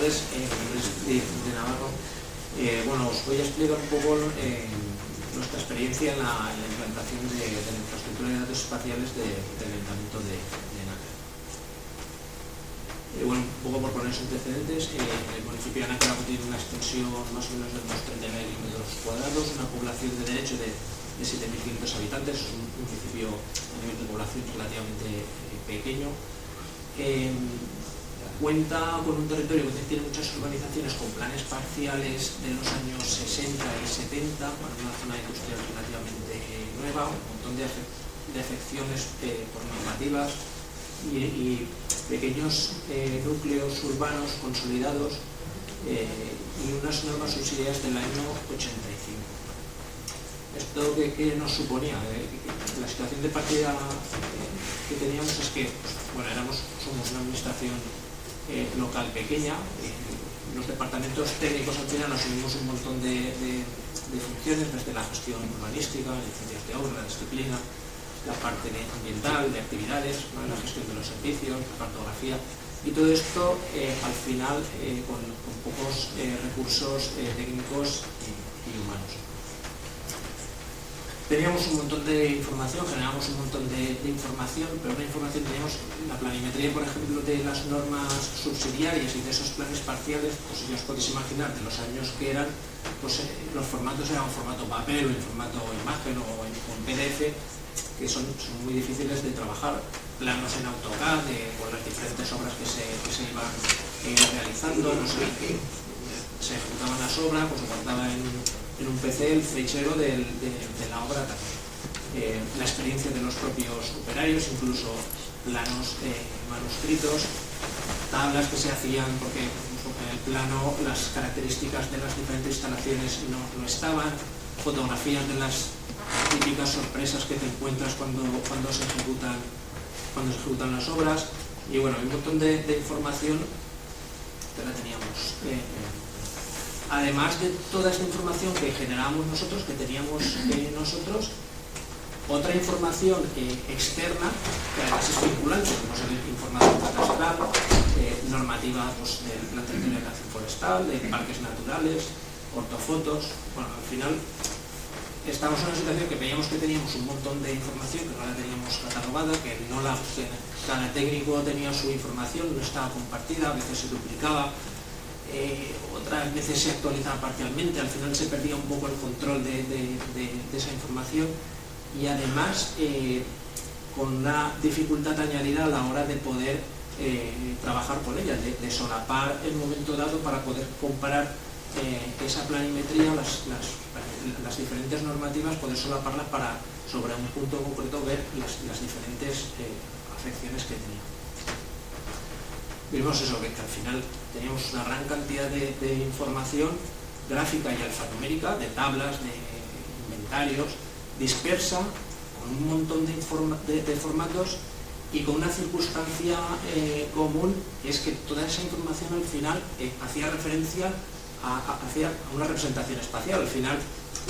tardes, mi nombre es de Navarro. Bueno, os voy a explicar un poco nuestra experiencia en la implantación de la infraestructura de datos espaciales del Ayuntamiento de Nájera. Bueno, un poco por poner antecedentes, el municipio de Nájera tiene una extensión más o menos de unos 30.000 kilómetros cuadrados, una población de derecho de 7.500 habitantes, es un municipio a nivel de población relativamente pequeño. Cuenta con un territorio que tiene muchas urbanizaciones con planes parciales de los años 60 y 70, para una zona industrial relativamente nueva, un montón de afecciones por normativas y pequeños núcleos urbanos consolidados y unas normas subsidiarias del año 85. ¿Esto qué nos suponía? La situación de partida que teníamos es que, bueno, somos una administración local pequeña, los departamentos técnicos al final asumimos un montón de funciones, desde la gestión urbanística, licencias de obra, la disciplina, la parte ambiental, de actividades, ¿no? La gestión de los servicios, la cartografía, y todo esto al final con pocos recursos técnicos y humanos. Teníamos un montón de información, generábamos un montón de información, pero una información teníamos la planimetría, por ejemplo, de las normas subsidiarias y de esos planes parciales, pues ya os podéis imaginar de los años que eran, pues los formatos eran en formato papel o en formato imagen o en PDF, que son muy difíciles de trabajar, planos en AutoCAD con las diferentes obras que se iban realizando, no sé, se ejecutaban las obras, pues se guardaba en un PC el fichero de la obra también. La experiencia de los propios operarios, incluso planos manuscritos, tablas que se hacían porque en el plano las características de las diferentes instalaciones no estaban, fotografías de las típicas sorpresas que te encuentras cuando se ejecutan las obras, y bueno, un montón de información que la teníamos. Además de toda esta información que generábamos nosotros, que teníamos nosotros, otra información externa, que además es vinculante, como es la información catastral, normativa pues, del Plan Territorial de Acción Forestal, de parques naturales, ortofotos. Bueno, al final estamos en una situación que veíamos que teníamos un montón de información, que no la teníamos catalogada, que cada técnico tenía su información, no estaba compartida, a veces se duplicaba. Otras veces se actualizaba parcialmente, al final se perdía un poco el control de esa información, y además con una dificultad añadida a la hora de poder trabajar con ella, de solapar el momento dado para poder comparar esa planimetría, las diferentes normativas, poder solaparlas para sobre un punto concreto ver las diferentes afecciones que tenía. Vimos eso, que al final teníamos una gran cantidad de información gráfica y alfanumérica, de tablas, de inventarios, dispersa, con un montón de formatos y con una circunstancia común, es que toda esa información al final hacía referencia a una representación espacial. Al final,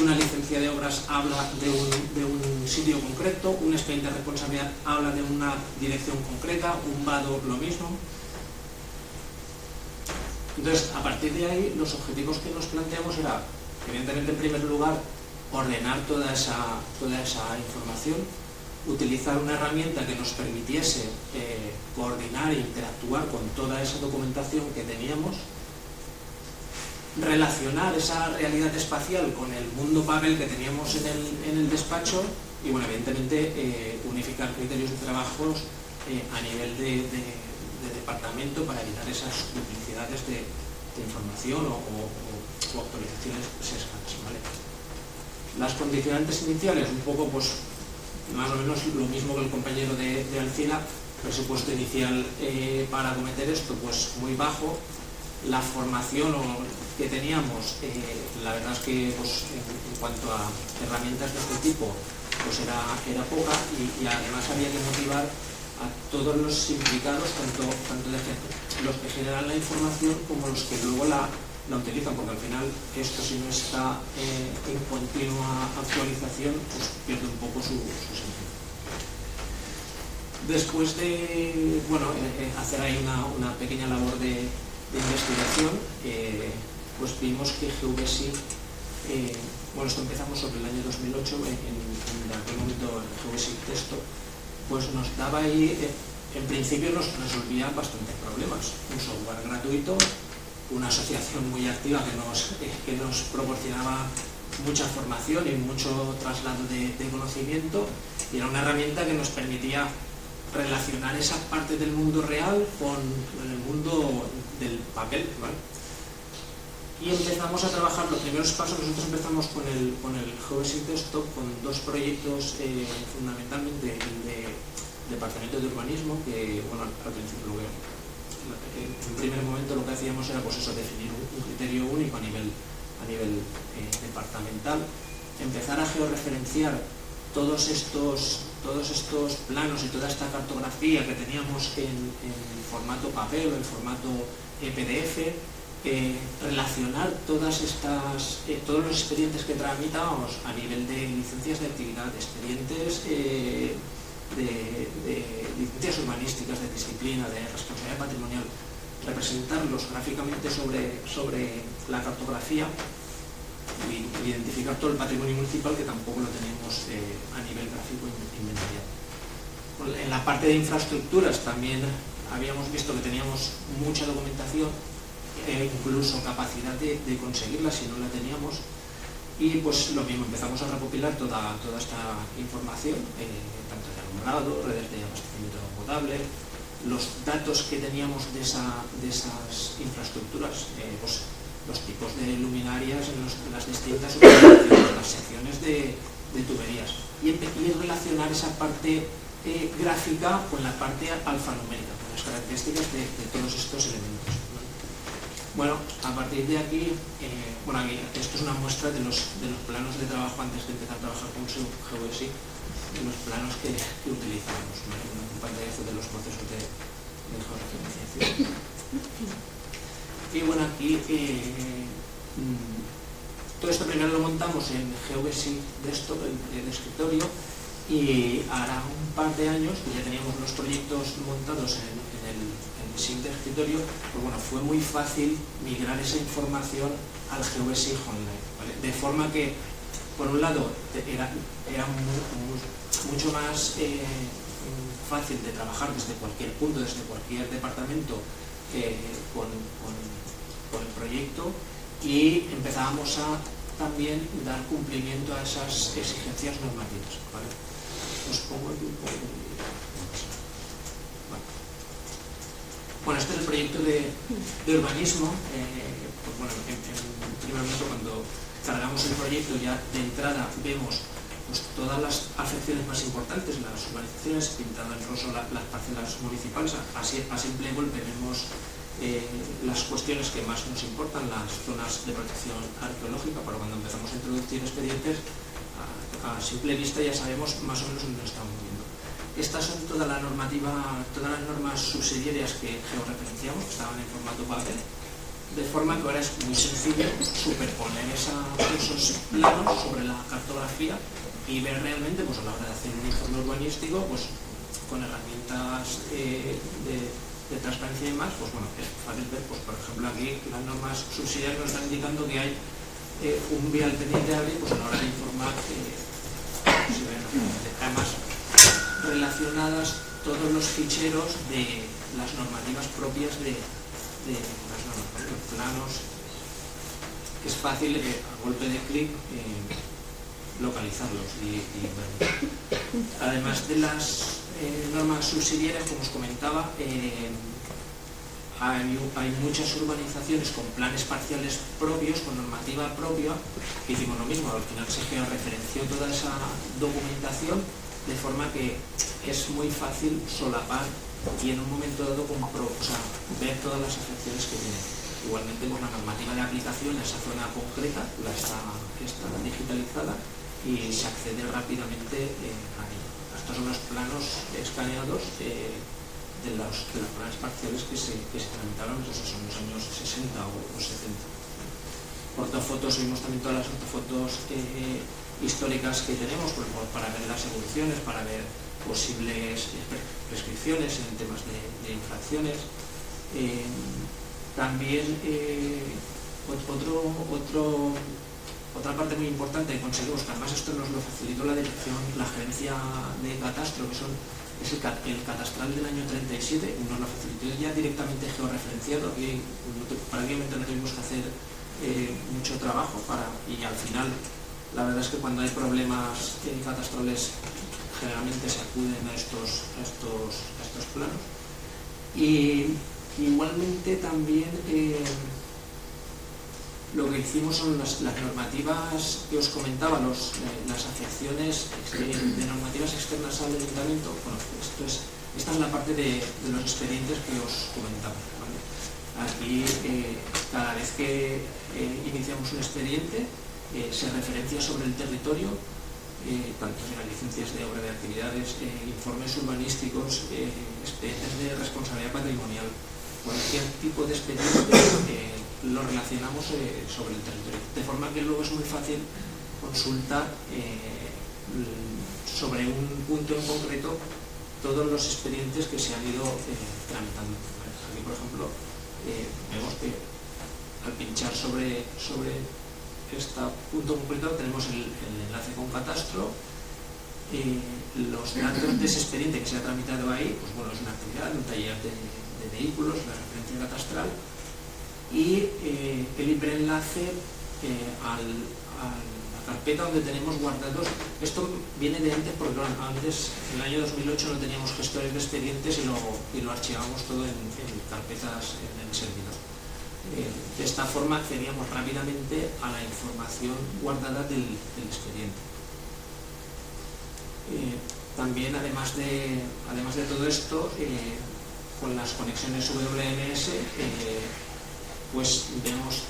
una licencia de obras habla de un sitio concreto, un expediente de responsabilidad habla de una dirección concreta, un vado lo mismo. Entonces, a partir de ahí, los objetivos que nos planteamos era, evidentemente, en primer lugar, ordenar toda esa información, utilizar una herramienta que nos permitiese coordinar e interactuar con toda esa documentación que teníamos, relacionar esa realidad espacial con el mundo papel que teníamos en el despacho y, bueno, evidentemente, unificar criterios de trabajos a nivel de departamento para evitar esas duplicidades de información o actualizaciones sesgadas, ¿vale? Las condicionantes iniciales, un poco, pues, más o menos lo mismo que el compañero de Alcina. Presupuesto inicial para acometer esto, pues muy bajo. La formación que teníamos, la verdad es que pues, en cuanto a herramientas de este tipo, pues era poca, y además había que motivar a todos los implicados, tanto los que generan la información como los que luego la utilizan, porque al final esto, si no está en continua actualización, pues pierde un poco su sentido. Después de hacer ahí una pequeña labor de investigación, pues vimos que Geovesi, bueno, esto empezamos sobre el año 2008, en aquel momento el Geovesi Desktop, pues nos daba ahí, en principio nos resolvía bastantes problemas. Un software gratuito, una asociación muy activa que nos proporcionaba mucha formación y mucho traslado de conocimiento, y era una herramienta que nos permitía relacionar esa parte del mundo real con el mundo del papel, ¿vale? Y empezamos a trabajar los primeros pasos. Nosotros empezamos con el Geovesi Desktop con dos proyectos, fundamentalmente el de Departamento de Urbanismo, que bueno, al principio en primer momento lo que hacíamos era pues eso, definir un criterio único a nivel departamental, empezar a georreferenciar todos estos planos y toda esta cartografía que teníamos en formato papel o en formato PDF, relacionar todos los expedientes que tramitábamos a nivel de licencias de actividad, expedientes de licencias urbanísticas, de disciplina, de responsabilidad patrimonial, representarlos gráficamente sobre la cartografía y identificar todo el patrimonio municipal, que tampoco lo tenemos a nivel gráfico inventariado. En la parte de infraestructuras también habíamos visto que teníamos mucha documentación, incluso capacidad de conseguirla si no la teníamos, y pues lo mismo, empezamos a recopilar toda esta información, tanto de alumbrado, redes de abastecimiento potable, los datos que teníamos de esas infraestructuras, pues los tipos de luminarias en las distintas ubicaciones, las secciones de tuberías, y relacionar esa parte gráfica con la parte alfanumérica, con las características de todos estos elementos. Bueno, a partir de aquí, aquí, esto es una muestra de los planos de trabajo antes de empezar a trabajar con Geovesi, de los planos que utilizamos, ¿vale? Un pantallazo de los procesos de georreferenciación. Y bueno, aquí todo esto primero lo montamos en Geovesi Desktop, el escritorio, y ahora un par de años que ya teníamos los proyectos montados en el SIG de escritorio, pues bueno, fue muy fácil migrar esa información al Geovesi Online, ¿vale? De forma que, por un lado, era mucho más fácil de trabajar desde cualquier punto, desde cualquier departamento con el proyecto, y empezábamos a también dar cumplimiento a esas exigencias normativas, ¿vale? Os pongo aquí un poco de... Bueno, este es el proyecto de urbanismo. Pues bueno, en primer momento, cuando cargamos el proyecto, ya de entrada vemos pues todas las afecciones más importantes, las urbanizaciones, pintado en rosa las parcelas municipales. A simple golpe vemos las cuestiones que más nos importan, las zonas de protección arqueológica, pero cuando empezamos a introducir expedientes, a simple vista ya sabemos más o menos dónde nos estamos moviendo. Estas son toda la normativa, todas las normas subsidiarias que georreferenciamos, que estaban en formato papel, de forma que ahora es muy sencillo superponer esos planos sobre la cartografía y ver realmente, pues a la hora de hacer un informe urbanístico, pues con herramientas de transparencia y más, pues bueno, es fácil ver, pues por ejemplo aquí las normas subsidiarias nos están indicando que hay un vial pendiente de abrir, pues a la hora de informar se ven además relacionadas todos los ficheros de las normativas propias de las normas, los planos, que es fácil a golpe de clic localizarlos y verlos. Además de las normas subsidiarias, como os comentaba, hay muchas urbanizaciones con planes parciales propios, con normativa propia, que hicimos lo mismo, al final se georreferenció toda esa documentación, de forma que es muy fácil solapar y en un momento dado ver todas las afecciones que tiene. Igualmente, pues, la normativa de aplicación a esa zona concreta está digitalizada y se accede rápidamente a ella. Estos son los planos escaneados de los planes parciales que se tramitaron, entonces son los años 60 o 70. Ortofotos, vimos también todas las ortofotos históricas que tenemos para ver las evoluciones, para ver posibles prescripciones en temas de infracciones. También otra parte muy importante que conseguimos, que además esto nos lo facilitó la gerencia de catastro, que es el catastral del año 37, y nos lo facilitó ya directamente georreferenciado. Aquí prácticamente no tuvimos que hacer mucho trabajo y al final la verdad es que cuando hay problemas catastrales generalmente se acuden a estos planos. Y igualmente también lo que hicimos son las normativas que os comentaba, las asociaciones de normativas externas al ayuntamiento. Bueno, esta es la parte de los expedientes que os comentaba, ¿vale? Aquí cada vez que iniciamos un expediente se referencia sobre el territorio, tanto en las licencias de obra de actividades, informes urbanísticos, expedientes de responsabilidad patrimonial, cualquier tipo de expediente lo relacionamos sobre el territorio, de forma que luego es muy fácil consultar sobre un punto en concreto todos los expedientes que se han ido tramitando. Aquí, por ejemplo, vemos que al pinchar sobre este punto concreto tenemos el enlace con catastro, los datos de ese expediente que se ha tramitado ahí, pues bueno, es una actividad, un taller de vehículos, la referencia catastral, y el hiperenlace a la carpeta donde tenemos guardados. Esto viene de antes porque antes, en el año 2008, no teníamos gestores de expedientes y lo archivábamos todo en carpetas en el servidor. De esta forma accedíamos rápidamente a la información guardada del expediente. También, además de todo esto, con las conexiones WMS, pues vemos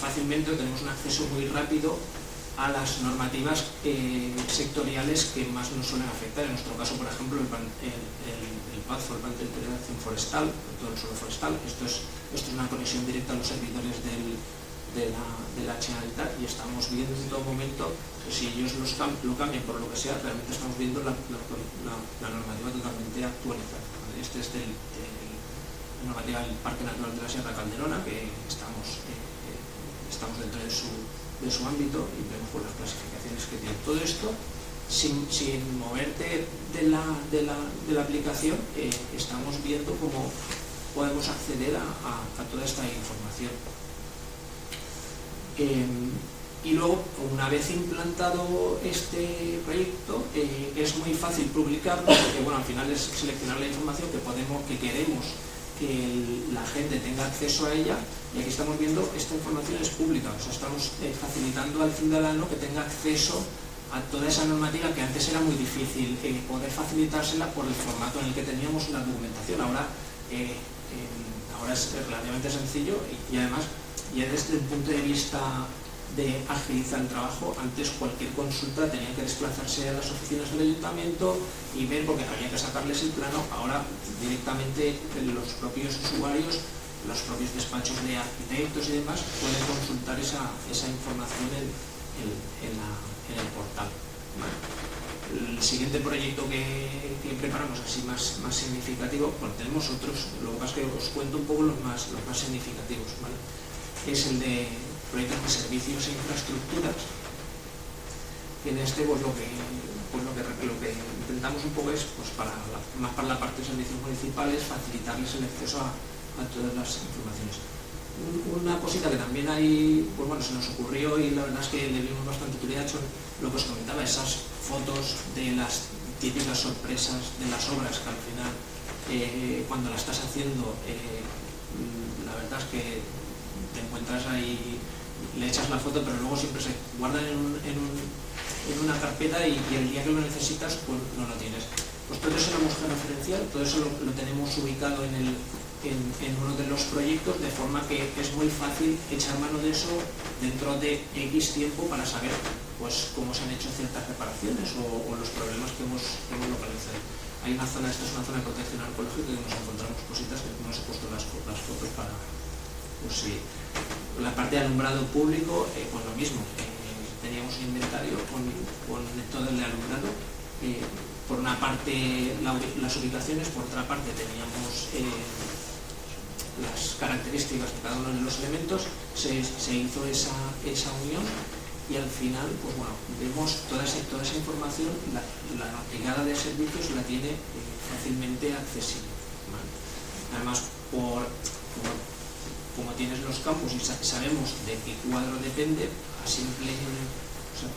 fácilmente, tenemos un acceso muy rápido a las normativas sectoriales que más nos suelen afectar. En nuestro caso, por ejemplo, el PADFOR, el Plan de Integración Forestal, todo el suelo forestal. Esto es una conexión directa a los servidores de la Generalitat, y estamos viendo en todo momento que si ellos lo cambian por lo que sea, realmente estamos viendo la normativa totalmente actualizada. Este es la normativa del Parque Natural de la Sierra Calderona, que estamos dentro de su ámbito, y vemos por las clasificaciones que tiene. Todo esto sin moverte de la aplicación, estamos viendo cómo podemos acceder a toda esta información. Y luego, una vez implantado este proyecto, es muy fácil publicarlo, porque bueno, al final es seleccionar la información que queremos que la gente tenga acceso a ella, y aquí estamos viendo, esta información es pública, o sea, estamos facilitando al ciudadano que tenga acceso a toda esa normativa que antes era muy difícil poder facilitársela por el formato en el que teníamos la documentación. Ahora es relativamente sencillo, y además, ya desde el punto de vista de agilizar el trabajo, antes cualquier consulta tenía que desplazarse a las oficinas del ayuntamiento y ver, porque había que sacarles el plano. Ahora directamente los propios usuarios, los propios despachos de arquitectos y demás pueden consultar esa información en el portal. El siguiente proyecto que preparamos, así más significativo, bueno, tenemos otros, lo que pasa es que os cuento un poco los más significativos, ¿vale? Es el de proyectos de servicios e infraestructuras, que en este lo que intentamos un poco es, pues más para la parte de servicios municipales, facilitarles el acceso a todas las informaciones. Una cosita que también hay, pues bueno, se nos ocurrió, y la verdad es que le dimos bastante utilidad, son lo que os comentaba, esas fotos de las típicas sorpresas de las obras, que al final cuando la estás haciendo, la verdad es que te encuentras ahí, le echas la foto, pero luego siempre se guardan en una carpeta, y el día que lo necesitas, pues no lo tienes. Pues todo eso lo hemos georreferenciado, todo eso lo tenemos ubicado en uno de los proyectos, de forma que es muy fácil echar mano de eso dentro de X tiempo para saber, pues, cómo se han hecho ciertas reparaciones o los problemas que hemos localizado. Hay una zona, esta es una zona de protección arqueológica, que nos encontramos cositas que nos he puesto las fotos para, pues sí. La parte de alumbrado público, pues lo mismo, teníamos un inventario con todo el de alumbrado. Por una parte las ubicaciones, por otra parte teníamos las características de cada uno de los elementos, se hizo esa unión y al final, pues bueno, vemos toda esa información, la brigada de servicios la tiene fácilmente accesible, ¿vale? Además, como tienes los campos y sabemos de qué cuadro depende, a simple, o sea,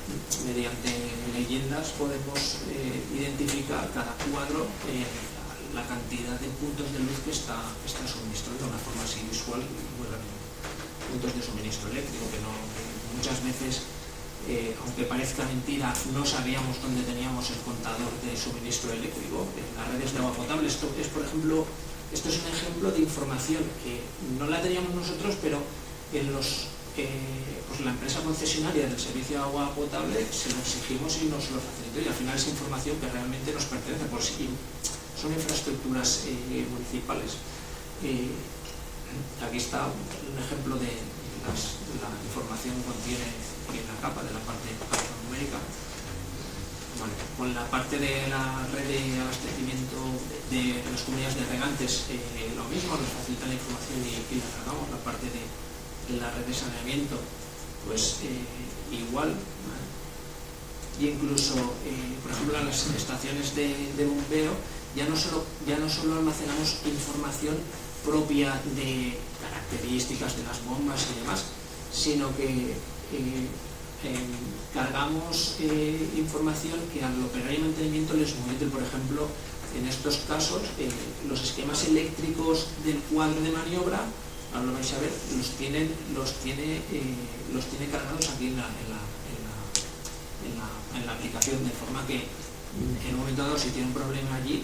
mediante leyendas podemos identificar cada cuadro, la cantidad de puntos de luz que está suministrando de una forma así visual muy rápida. Puntos de suministro eléctrico que muchas veces, aunque parezca mentira, no sabíamos dónde teníamos el contador de suministro eléctrico en las redes de agua potable. Esto es, por ejemplo, esto es un ejemplo de información que no la teníamos nosotros, pero en pues la empresa concesionaria del servicio de agua potable se lo exigimos y nos lo facilitó, y al final es información que realmente nos pertenece, por si son infraestructuras municipales. Aquí está un ejemplo de la información que contiene en la capa de la parte numérica. Bueno, con la parte de la red de abastecimiento de las comunidades de regantes, lo mismo, nos facilita la información y la cargamos. La parte de la red de saneamiento, pues igual, ¿vale? Y incluso, por ejemplo, en las estaciones de bombeo ya no solo almacenamos información propia de características de las bombas y demás, sino que cargamos información que al operario y mantenimiento les es muy útil. Por ejemplo, en estos casos, los esquemas eléctricos del cuadro de maniobra, ahora lo vais a ver, los tiene cargados aquí en la aplicación, de forma que en un momento dado, si tiene un problema allí,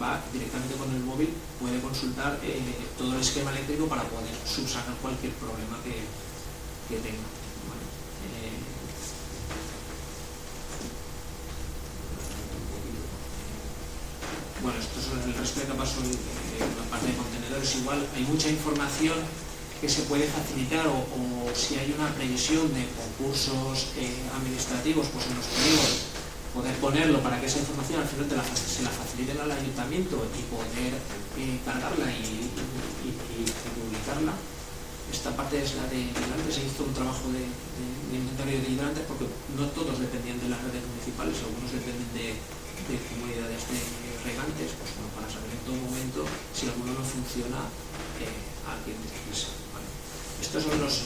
va directamente con el móvil, puede consultar todo el esquema eléctrico para poder subsanar cualquier problema que tenga. Bueno, esto es el resto de capas, son la parte de contenedores. Igual hay mucha información que se puede facilitar, o si hay una previsión de concursos administrativos, pues en los polígonos poder ponerlo para que esa información al final se la faciliten al ayuntamiento y poder cargarla y publicarla. Esta parte es la de hidrantes. Se hizo un trabajo de inventario de hidrantes porque no todos dependían de las redes municipales, algunos dependen de comunidades de regantes, pues bueno, para saber en todo momento si alguno no funciona, a quién dirigirse, ¿vale? Estos son los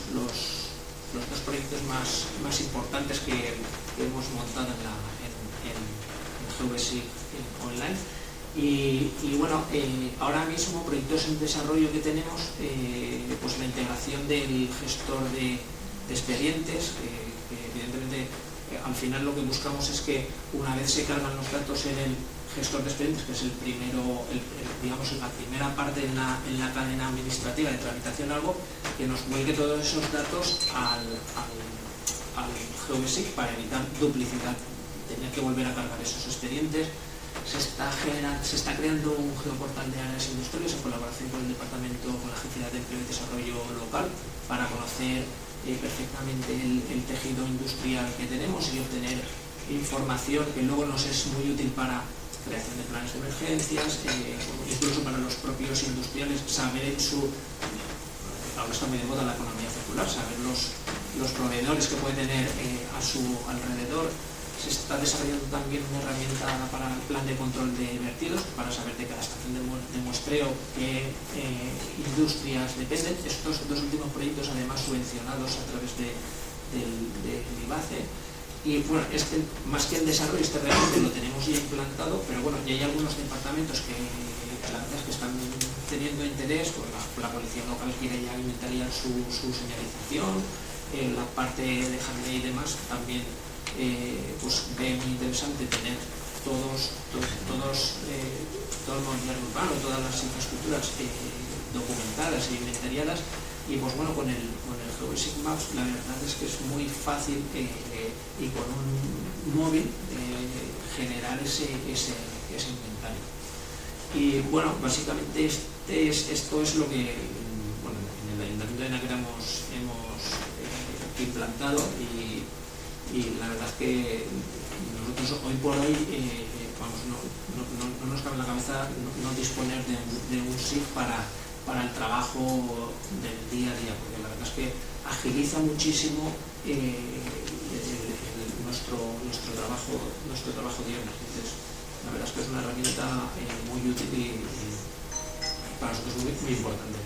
dos proyectos más importantes que hemos montado en GVSIG online. Y bueno, ahora mismo proyectos en desarrollo que tenemos, pues la integración del gestor de expedientes, que evidentemente al final lo que buscamos es que una vez se cargan los datos en el gestor de expedientes, que es digamos la primera parte en la cadena administrativa de tramitación, algo que nos vuelque todos esos datos al GVSIG para evitar duplicidad, tener que volver a cargar esos expedientes. Se está creando un geoportal de áreas industriales en colaboración con el Departamento, con la Agencia de Empleo y Desarrollo Local, para conocer perfectamente el tejido industrial que tenemos y obtener información que luego nos es muy útil para creación de planes de emergencias, incluso para los propios industriales, saber ahora está muy de moda la economía circular, saber los proveedores que puede tener a su alrededor. Se está desarrollando también una herramienta para el plan de control de vertidos, para saber de cada estación de muestreo qué industrias dependen. Estos dos últimos proyectos, además subvencionados a través del IBACE. Y bueno, más que el desarrollo, realmente lo tenemos ya implantado, pero bueno, ya hay algunos departamentos que la verdad es que están teniendo interés, pues la policía local quiere ya inventariar su señalización, la parte de jardín y demás también. Pues ve muy interesante tener todos el mobiliario urbano, todas las infraestructuras documentadas e inventariadas, y pues bueno, con el GVSIG Maps la verdad es que es muy fácil y con un móvil generar ese inventario. Y bueno, básicamente esto es lo que en el Ayuntamiento de Nájera hemos implantado, y la verdad es que nosotros hoy por hoy no nos cabe en la cabeza no disponer de un SIG para para el trabajo del día a día, porque la verdad es que agiliza muchísimo nuestro trabajo diario. Entonces, la verdad es que es una herramienta muy útil y para nosotros muy importante.